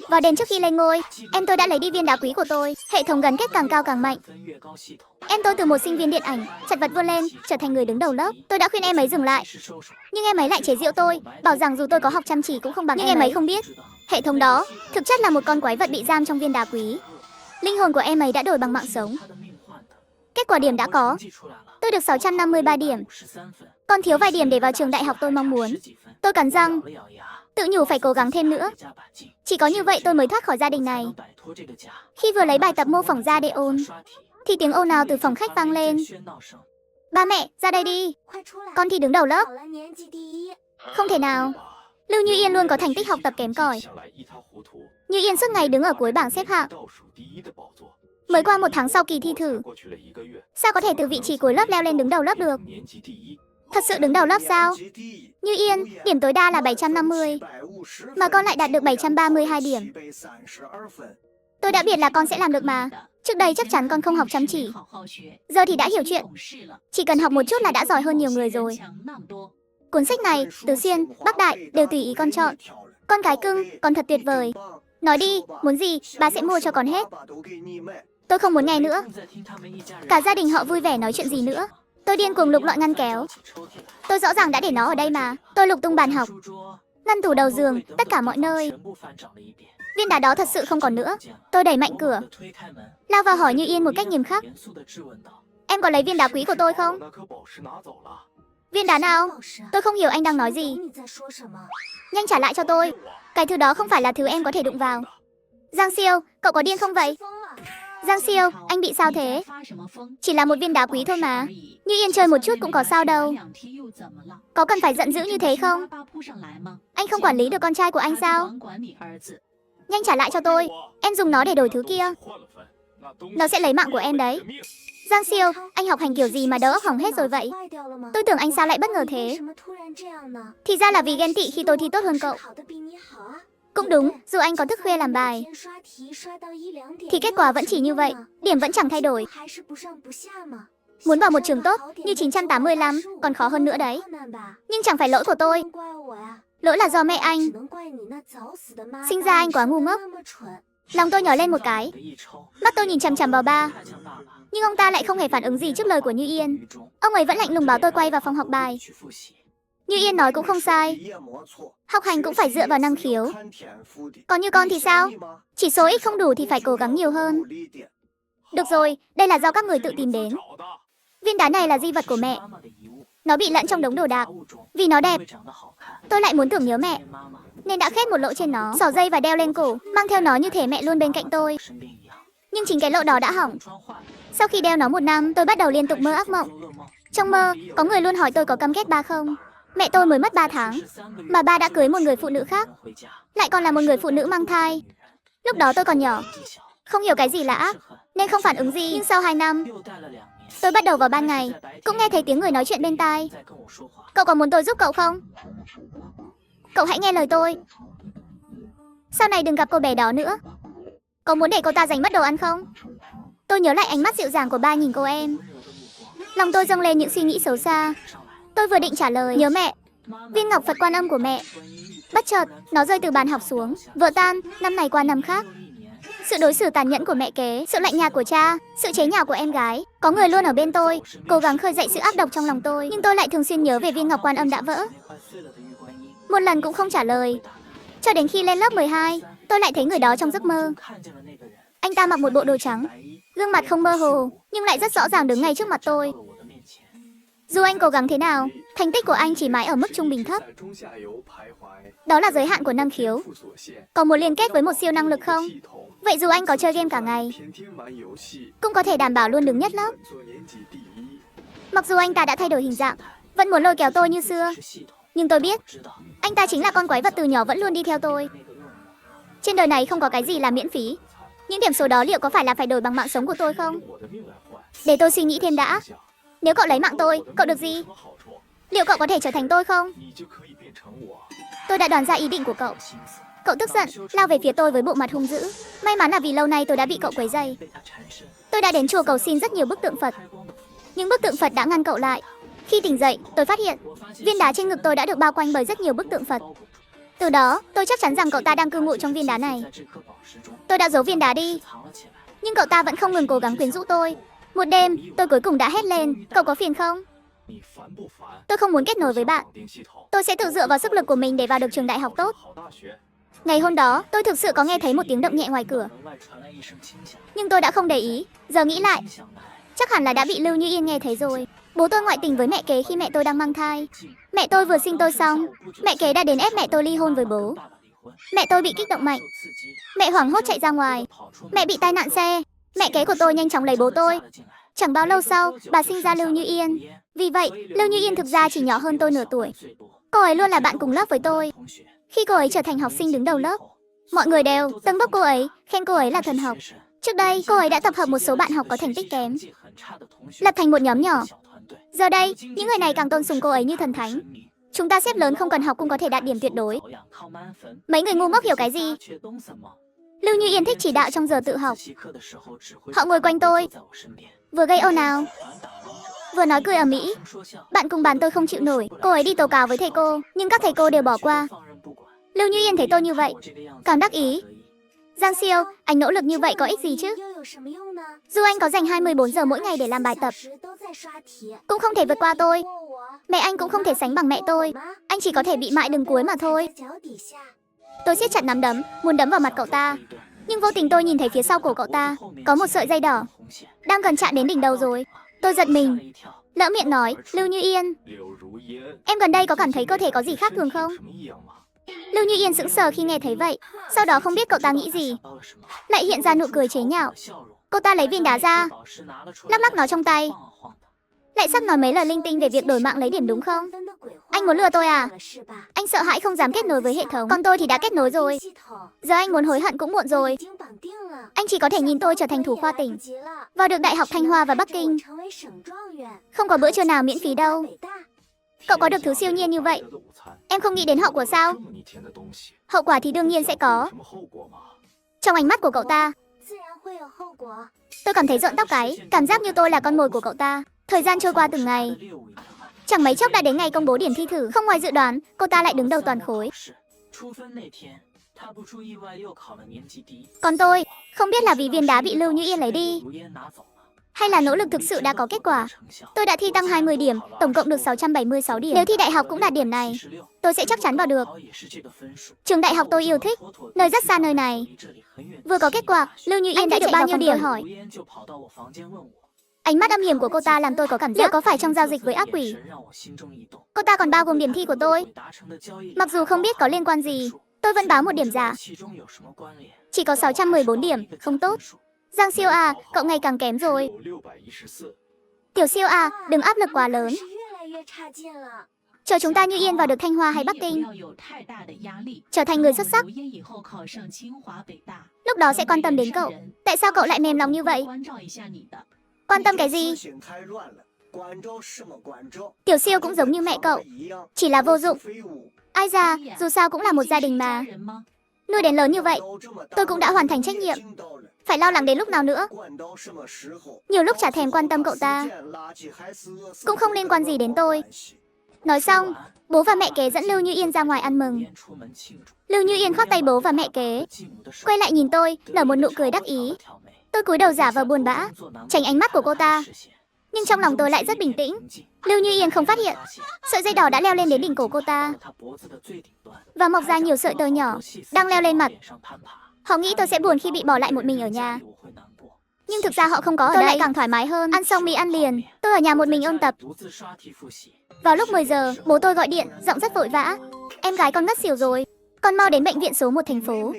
Vào đêm trước khi lên ngôi, em tôi đã lấy đi viên đá quý của tôi. Hệ thống gắn kết càng cao càng mạnh. Em tôi từ một sinh viên điện ảnh, chật vật vươn lên, trở thành người đứng đầu lớp. Tôi đã khuyên em ấy dừng lại, nhưng em ấy lại chế giễu tôi, bảo rằng dù tôi có học chăm chỉ cũng không bằng nhưng em ấy không biết. Hệ thống đó thực chất là một con quái vật bị giam trong viên đá quý. Linh hồn của em ấy đã đổi bằng mạng sống. Kết quả điểm đã có. Tôi được 653 điểm. Còn thiếu vài điểm để vào trường đại học tôi mong muốn. Tôi cắn răng, tự nhủ phải cố gắng thêm nữa. Chỉ có như vậy tôi mới thoát khỏi gia đình này. Khi vừa lấy bài tập mô phỏng ra để ôn, thì tiếng ồn ào từ phòng khách vang lên. Ba mẹ, ra đây đi. Con thì đứng đầu lớp. Không thể nào. Lưu Như Yên luôn có thành tích học tập kém cỏi. Như Yên suốt ngày đứng ở cuối bảng xếp hạng. Mới qua một tháng sau kỳ thi thử, sao có thể từ vị trí cuối lớp leo lên đứng đầu lớp được? Thật sự đứng đầu lớp sao? Như Yên, điểm tối đa là 750, mà con lại đạt được 732 điểm. Tôi đã biết là con sẽ làm được mà. Trước đây chắc chắn con không học chăm chỉ. Giờ thì đã hiểu chuyện. Chỉ cần học một chút là đã giỏi hơn nhiều người rồi. Cuốn sách này, Tứ Xuyên, Bắc Đại đều tùy ý con chọn. Con gái cưng, con thật tuyệt vời. Nói đi, muốn gì, bà sẽ mua cho con hết. Tôi không muốn nghe nữa. Cả gia đình họ vui vẻ nói chuyện gì nữa. Tôi điên cuồng lục lọi ngăn kéo. Tôi rõ ràng đã để nó ở đây mà. Tôi lục tung bàn học, ngăn tủ đầu giường, tất cả mọi nơi. Viên đá đó thật sự không còn nữa. Tôi đẩy mạnh cửa, lao vào hỏi Như Yên một cách nghiêm khắc. Em có lấy viên đá quý của tôi không? Viên đá nào? Tôi không hiểu anh đang nói gì. Nhanh trả lại cho tôi. Cái thứ đó không phải là thứ em có thể đụng vào. Giang Siêu, cậu có điên không vậy? Giang Siêu, anh bị sao thế? Chỉ là một viên đá quý thôi mà. Như Yên chơi một chút cũng có sao đâu. Có cần phải giận dữ như thế không? Anh không quản lý được con trai của anh sao? Nhanh trả lại cho tôi. Em dùng nó để đổi thứ kia. Nó sẽ lấy mạng của em đấy. Giang Siêu, anh học hành kiểu gì mà đầu óc hỏng hết rồi vậy? Tôi tưởng anh sao lại bất ngờ thế. Thì ra là vì ghen tị khi tôi thi tốt hơn cậu. Cũng đúng, dù anh có thức khuya làm bài, thì kết quả vẫn chỉ như vậy, điểm vẫn chẳng thay đổi. Muốn vào một trường tốt như 985 còn khó hơn nữa đấy. Nhưng chẳng phải lỗi của tôi. Lỗi là do mẹ anh. Sinh ra anh quá ngu ngốc. Lòng tôi nhỏ lên một cái. Mắt tôi nhìn chằm chằm vào ba. Nhưng ông ta lại không hề phản ứng gì trước lời của Như Yên. Ông ấy vẫn lạnh lùng bảo tôi quay vào phòng học bài. Như Yên nói cũng không sai. Học hành cũng phải dựa vào năng khiếu. Còn như con thì sao? Chỉ số ít không đủ thì phải cố gắng nhiều hơn. Được rồi, đây là do các người tự tìm đến. Viên đá này là di vật của mẹ. Nó bị lẫn trong đống đồ đạc. Vì nó đẹp, tôi lại muốn tưởng nhớ mẹ, nên đã khét một lỗ trên nó, xỏ dây và đeo lên cổ, mang theo nó như thể mẹ luôn bên cạnh tôi. Nhưng chính cái lỗ đó đã hỏng. Sau khi đeo nó một năm, tôi bắt đầu liên tục mơ ác mộng. Trong mơ, có người luôn hỏi tôi có căm ghét ba không. Mẹ tôi mới mất 3 tháng, mà ba đã cưới một người phụ nữ khác, lại còn là một người phụ nữ mang thai. Lúc đó tôi còn nhỏ, không hiểu cái gì là ác, nên không phản ứng gì. Nhưng sau 2 năm, tôi bắt đầu vào ban ngày, cũng nghe thấy tiếng người nói chuyện bên tai. Cậu có muốn tôi giúp cậu không? Cậu hãy nghe lời tôi. Sau này đừng gặp cô bé đó nữa. Có muốn để cô ta giành mất đồ ăn không? Tôi nhớ lại ánh mắt dịu dàng của ba nhìn cô em. Lòng tôi dâng lên những suy nghĩ xấu xa. Tôi vừa định trả lời, nhớ mẹ, viên ngọc Phật Quan Âm của mẹ. Bất chợt, nó rơi từ bàn học xuống, vỡ tan, năm này qua năm khác. Sự đối xử tàn nhẫn của mẹ kế, sự lạnh nhạt của cha, sự chế nhạo của em gái. Có người luôn ở bên tôi, cố gắng khơi dậy sự ác độc trong lòng tôi. Nhưng tôi lại thường xuyên nhớ về viên ngọc Quan Âm đã vỡ. Một lần cũng không trả lời. Cho đến khi lên lớp 12, tôi lại thấy người đó trong giấc mơ. Anh ta mặc một bộ đồ trắng, gương mặt không mơ hồ, nhưng lại rất rõ ràng đứng ngay trước mặt tôi. Dù anh cố gắng thế nào, thành tích của anh chỉ mãi ở mức trung bình thấp. Đó là giới hạn của năng khiếu. Có muốn liên kết với một siêu năng lực không? Vậy dù anh có chơi game cả ngày, cũng có thể đảm bảo luôn đứng nhất lớp. Mặc dù anh ta đã thay đổi hình dạng, vẫn muốn lôi kéo tôi như xưa, nhưng tôi biết, anh ta chính là con quái vật từ nhỏ vẫn luôn đi theo tôi. Trên đời này không có cái gì là miễn phí. Những điểm số đó liệu có phải là phải đổi bằng mạng sống của tôi không? Để tôi suy nghĩ thêm đã. Nếu cậu lấy mạng tôi, cậu được gì? Liệu cậu có thể trở thành tôi không? Tôi đã đoán ra ý định của cậu. Cậu tức giận, lao về phía tôi với bộ mặt hung dữ. May mắn là vì lâu nay tôi đã bị cậu quấy rầy. Tôi đã đến chùa cầu xin rất nhiều bức tượng Phật, nhưng bức tượng Phật đã ngăn cậu lại. Khi tỉnh dậy, tôi phát hiện viên đá trên ngực tôi đã được bao quanh bởi rất nhiều bức tượng Phật. Từ đó, tôi chắc chắn rằng cậu ta đang cư ngụ trong viên đá này. Tôi đã giấu viên đá đi, nhưng cậu ta vẫn không ngừng cố gắng quyến rũ tôi. Một đêm, tôi cuối cùng đã hét lên, cậu có phiền không? Tôi không muốn kết nối với bạn. Tôi sẽ tự dựa vào sức lực của mình để vào được trường đại học tốt. Ngày hôm đó, tôi thực sự có nghe thấy một tiếng động nhẹ ngoài cửa. Nhưng tôi đã không để ý. Giờ nghĩ lại, chắc hẳn là đã bị Lưu Như Yên nghe thấy rồi. Bố tôi ngoại tình với mẹ kế khi mẹ tôi đang mang thai. Mẹ tôi vừa sinh tôi xong, mẹ kế đã đến ép mẹ tôi ly hôn với bố. Mẹ tôi bị kích động mạnh. Mẹ hoảng hốt chạy ra ngoài. Mẹ bị tai nạn xe. Mẹ kế của tôi nhanh chóng lấy bố tôi. Chẳng bao lâu sau, bà sinh ra Lưu Như Yên. Vì vậy, Lưu Như Yên thực ra chỉ nhỏ hơn tôi nửa tuổi. Cô ấy luôn là bạn cùng lớp với tôi. Khi cô ấy trở thành học sinh đứng đầu lớp, mọi người đều tâng bốc cô ấy, khen cô ấy là thần học. Trước đây, cô ấy đã tập hợp một số bạn học có thành tích kém, lập thành một nhóm nhỏ. Giờ đây, những người này càng tôn sùng cô ấy như thần thánh. Chúng ta xếp lớn không cần học cũng có thể đạt điểm tuyệt đối. Mấy người ngu ngốc hiểu cái gì? Lưu Như Yên thích chỉ đạo trong giờ tự học. Họ ngồi quanh tôi, vừa gây ồn ào, vừa nói cười ầm ĩ. Bạn cùng bàn tôi không chịu nổi, cô ấy đi tố cáo với thầy cô, nhưng các thầy cô đều bỏ qua. Lưu Như Yên thấy tôi như vậy, càng đắc ý. Giang Siêu, anh nỗ lực như vậy có ích gì chứ? Dù anh có dành 24 giờ mỗi ngày để làm bài tập, cũng không thể vượt qua tôi. Mẹ anh cũng không thể sánh bằng mẹ tôi. Anh chỉ có thể bị mại đường cuối mà thôi. Tôi siết chặt nắm đấm, muốn đấm vào mặt cậu ta. Nhưng vô tình tôi nhìn thấy phía sau cổ cậu ta có một sợi dây đỏ, đang gần chạm đến đỉnh đầu rồi. Tôi giật mình, lỡ miệng nói, Lưu Như Yên, em gần đây có cảm thấy cơ thể có gì khác thường không? Lưu Như Yên sững sờ khi nghe thấy vậy. Sau đó không biết cậu ta nghĩ gì, lại hiện ra nụ cười chế nhạo. Cô ta lấy viên đá ra, lắc lắc nó trong tay, lại sắp nói mấy lời linh tinh về việc đổi mạng lấy điểm đúng không? Anh muốn lừa tôi à? Anh sợ hãi không dám kết nối với hệ thống. Còn tôi thì đã kết nối rồi. Giờ anh muốn hối hận cũng muộn rồi. Anh chỉ có thể nhìn tôi trở thành thủ khoa tỉnh, vào được Đại học Thanh Hoa và Bắc Kinh. Không có bữa trưa nào miễn phí đâu. Cậu có được thứ siêu nhiên như vậy, em không nghĩ đến hậu quả sao? Hậu quả thì đương nhiên sẽ có. Trong ánh mắt của cậu ta, tôi cảm thấy rợn tóc gáy, cảm giác như tôi là con mồi của cậu ta. Thời gian trôi qua từng ngày, chẳng mấy chốc đã đến ngày công bố điểm thi thử. Không ngoài dự đoán, cô ta lại đứng đầu toàn khối. Còn tôi, không biết là vì viên đá bị Lưu Như Yên lấy đi, hay là nỗ lực thực sự đã có kết quả. Tôi đã thi tăng 20 điểm, tổng cộng được 676 điểm. Nếu thi đại học cũng đạt điểm này, tôi sẽ chắc chắn vào được trường đại học tôi yêu thích, nơi rất xa nơi này. Vừa có kết quả, Lưu Như Yên đã được bao nhiêu điểm? Hỏi. Ánh mắt âm hiểm của cô ta làm tôi có cảm giác liệu có phải trong giao dịch với ác quỷ. Cô ta còn bao gồm điểm thi của tôi. Mặc dù không biết có liên quan gì, tôi vẫn báo một điểm giả. Chỉ có 614 điểm, không tốt. Giang Siêu à, cậu ngày càng kém rồi. Tiểu Siêu à, đừng áp lực quá lớn. Chờ chúng ta Như Yên vào được Thanh Hoa hay Bắc Kinh, trở thành người xuất sắc, lúc đó sẽ quan tâm đến cậu. Tại sao cậu lại mềm lòng như vậy? Quan tâm cái gì? Tiểu Siêu cũng giống như mẹ cậu, chỉ là vô dụng. Ai ra, dù sao cũng là một gia đình mà. Nuôi đến lớn như vậy, tôi cũng đã hoàn thành trách nhiệm. Phải lo lắng đến lúc nào nữa? Nhiều lúc chả thèm quan tâm cậu ta, cũng không liên quan gì đến tôi. Nói xong, bố và mẹ kế dẫn Lưu Như Yên ra ngoài ăn mừng. Lưu Như Yên khoác tay bố và mẹ kế, quay lại nhìn tôi, nở một nụ cười đắc ý. Tôi cúi đầu giả vờ buồn bã, tránh ánh mắt của cô ta. Nhưng trong lòng tôi lại rất bình tĩnh. Lưu Như Yên không phát hiện, sợi dây đỏ đã leo lên đến đỉnh cổ cô ta, và mọc ra nhiều sợi tơ nhỏ, đang leo lên mặt. Họ nghĩ tôi sẽ buồn khi bị bỏ lại một mình ở nhà. Nhưng thực ra họ không có ở đây. Tôi lại càng thoải mái hơn. Ăn xong mì ăn liền, tôi ở nhà một mình ôn tập. Vào lúc 10 giờ, bố tôi gọi điện, giọng rất vội vã. Em gái con ngất xỉu rồi, con mau đến bệnh viện số 1 thành phố.